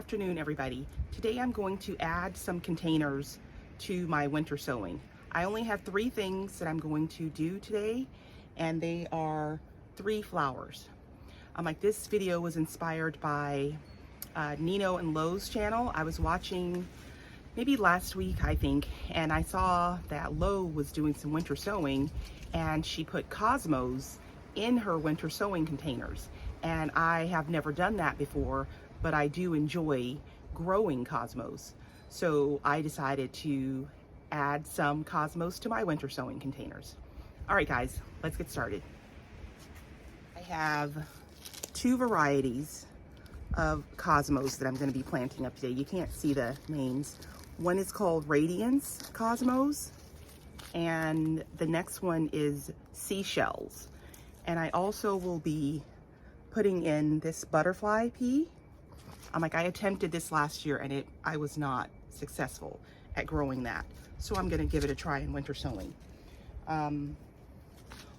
afternoon, everybody. Today I'm going to add some containers to my winter sowing. I only have 3 things that I'm going to do today, and they are 3 flowers. This video was inspired by Nino and Lo's channel. I was watching maybe last week, I think, and I saw that Lo was doing some winter sowing, and she put cosmos in her winter sowing containers. And I have never done that before, but I do enjoy growing cosmos. So I decided to add some cosmos to my winter sowing containers. All right, guys, let's get started. I have 2 varieties of cosmos that I'm going to be planting up today. You can't see the names. One is called Radiance cosmos, and the next one is Seashells. And I also will be putting in this butterfly pea. I attempted this last year and I was not successful at growing that. So I'm gonna give it a try in winter sowing.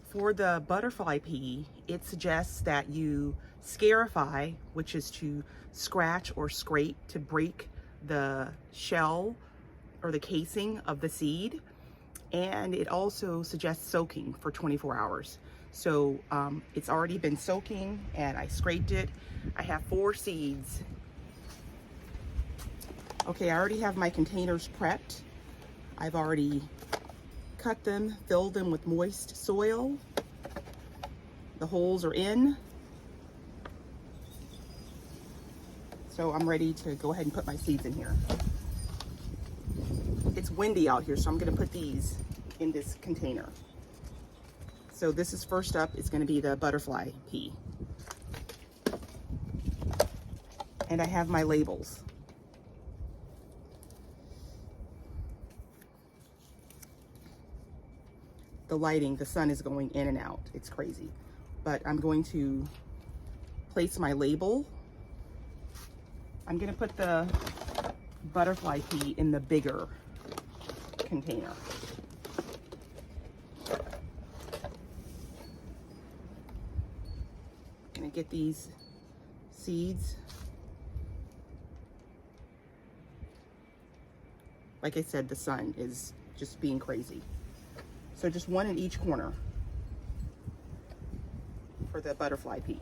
For the butterfly pea, it suggests that you scarify, which is to scratch or scrape to break the shell or the casing of the seed. And it also suggests soaking for 24 hours. So it's already been soaking and I scraped it. I have 4 seeds. Okay, I already have my containers prepped. I've already cut them, filled them with moist soil. The holes are in. So I'm ready to go ahead and put my seeds in here. It's windy out here, so I'm gonna put these in this container. So this is first up, it's gonna be the butterfly pea. And I have my labels. The lighting, the sun is going in and out. It's crazy. But I'm going to place my label. I'm gonna put the butterfly pea in the bigger container. I'm gonna get these seeds. Like I said, the sun is just being crazy. So just 1 in each corner for the butterfly pea.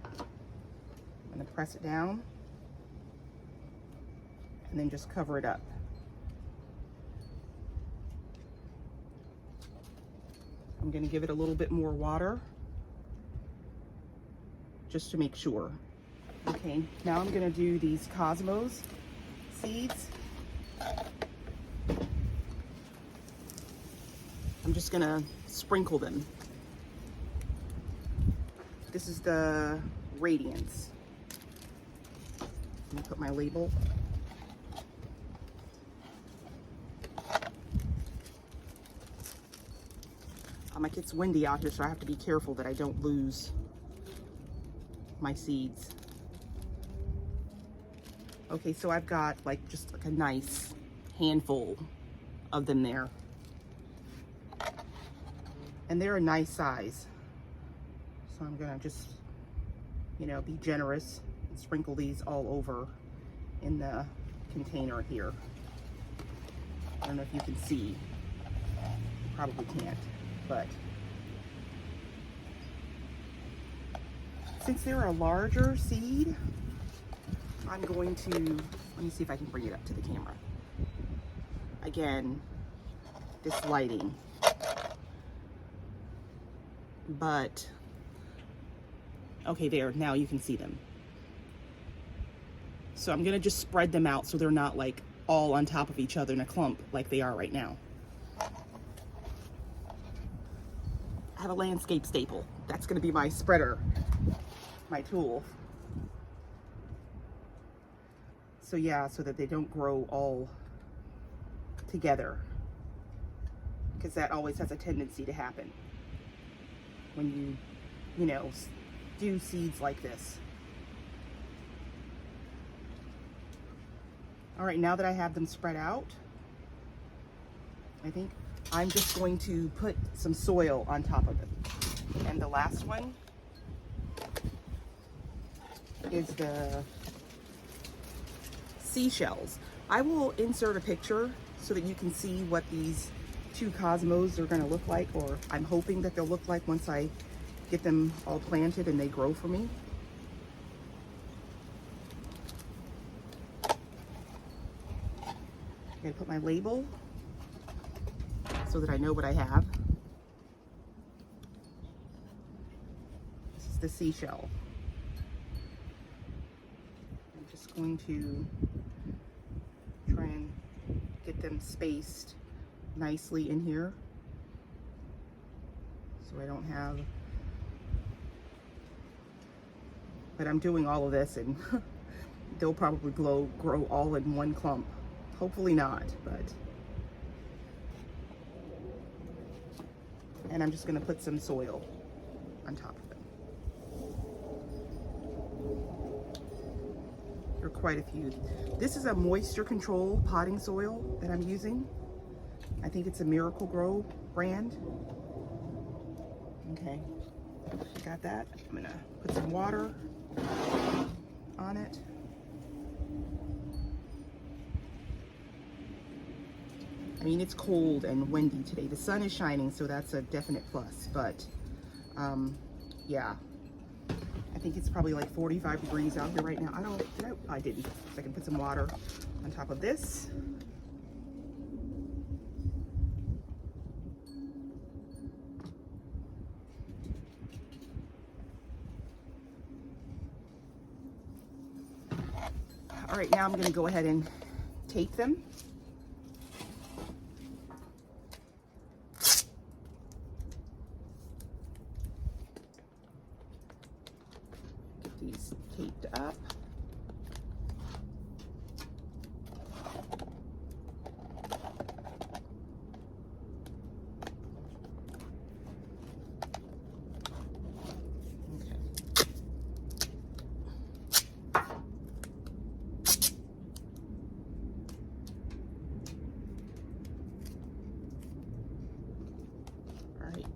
I'm gonna press it down and then just cover it up. I'm gonna give it a little bit more water just to make sure. Okay, now I'm gonna do these cosmos seeds. I'm just gonna sprinkle them. This is the Radiance. I'm gonna put my label. It's windy out here, so I have to be careful that I don't lose my seeds. Okay, so I've got just a nice handful of them there. And they're a nice size. So I'm gonna just, be generous and sprinkle these all over in the container here. I don't know if you can see. You probably can't, but since they're a larger seed, I'm going to, let me see if I can bring it up to the camera. Again, this lighting. But, okay, there, now you can see them. So I'm gonna just spread them out so they're not all on top of each other in a clump like they are right now. I have a landscape staple. That's gonna be my spreader, my tool. So yeah, so that they don't grow all together, because that always has a tendency to happen when you do seeds like this. All right, now that I have them spread out, I think I'm just going to put some soil on top of them. And the last one is the Seashells. I will insert a picture so that you can see what these two cosmos are going to look like, or I'm hoping that they'll look like once I get them all planted and they grow for me. I'm going to put my label so that I know what I have. This is the Seashell. I'm just going to try and get them spaced nicely in here so I don't have, but I'm doing all of this and they'll probably grow all in one clump. Hopefully not, but. And I'm just going to put some soil on top of them. There are quite a few. This is a moisture control potting soil that I'm using. I think it's a Miracle Grow brand. Okay, got that. I'm gonna put some water on it. I mean, it's cold and windy today. The sun is shining, so that's a definite plus, but yeah. I think it's probably like 45 degrees out here right now. I didn't. So I can put some water on top of this. All right, now I'm going to go ahead and tape them. Get these taped up.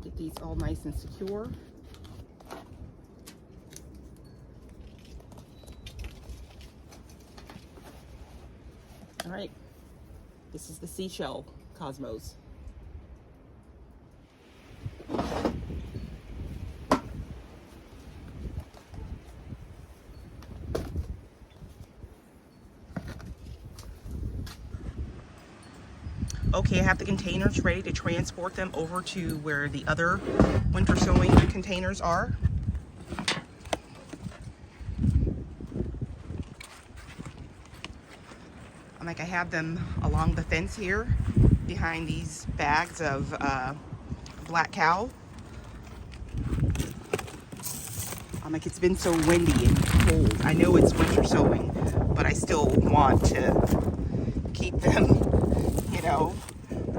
Get these all nice and secure. All right, this is the Seashell cosmos. Okay, I have the containers ready to transport them over to where the other winter sowing containers are. I have them along the fence here behind these bags of black cow. It's been so windy and cold. I know it's winter sowing, but I still want to keep them, you know,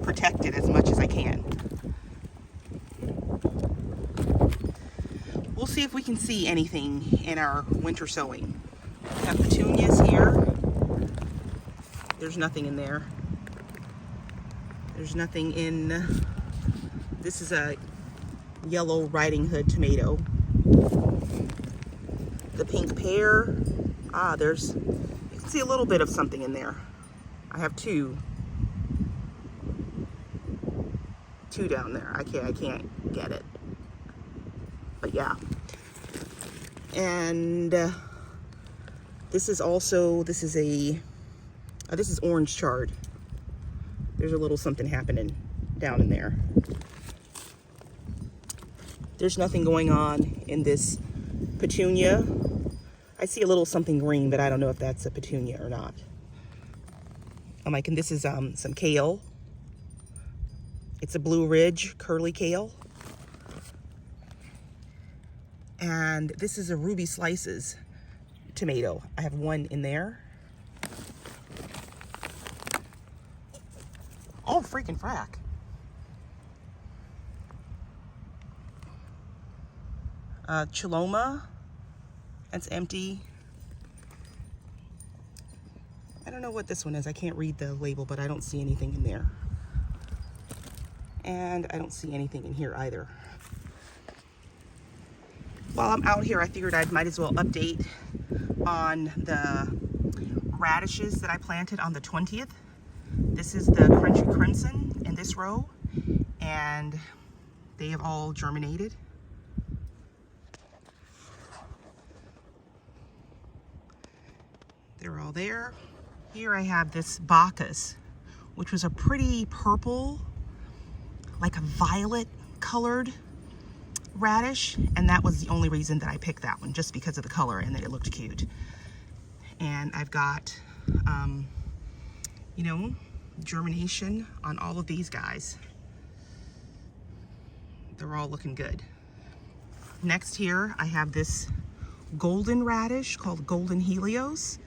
protected as much as I can. We'll see if we can see anything in our winter sowing. We have petunias here. There's nothing in there. There's nothing in, this is a yellow Riding Hood tomato. The pink pear, there's, you can see a little bit of something in there. I have two down there. I can't get it, but yeah. And this is orange chard. There's a little something happening down in there. There's nothing going on in this petunia. I see a little something green, but I don't know if that's a petunia or not. And this is some kale. It's a Blue Ridge curly kale. And this is a Ruby Slices tomato. I have one in there. Oh, freaking frack. Chaloma. That's empty. I don't know what this one is. I can't read the label, but I don't see anything in there. And I don't see anything in here either. While I'm out here, I figured I might as well update on the radishes that I planted on the 20th. This is the Crunchy Crimson in this row, and they have all germinated. They're all there. Here I have this Bacchus, which was a pretty purple, like a violet colored radish, and that was the only reason that I picked that one, just because of the color and that it looked cute. And I've got, you know, germination on all of these guys. They're all looking good. Next here, I have this golden radish called Golden Helios,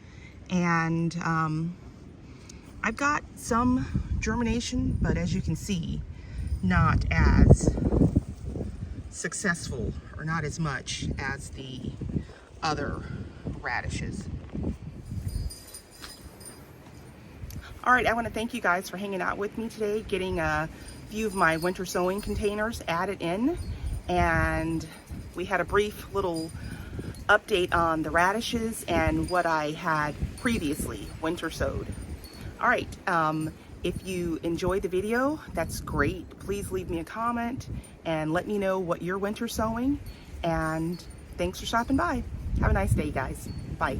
and I've got some germination, but as you can see, not as successful or not as much as the other radishes. All right, I want to thank you guys for hanging out with me today, getting a few of my winter sowing containers added in, and we had a brief little update on the radishes and what I had previously winter sowed. All right, if you enjoyed the video, that's great. Please leave me a comment and let me know what you're winter sowing, and thanks for stopping by. Have a nice day, guys. Bye.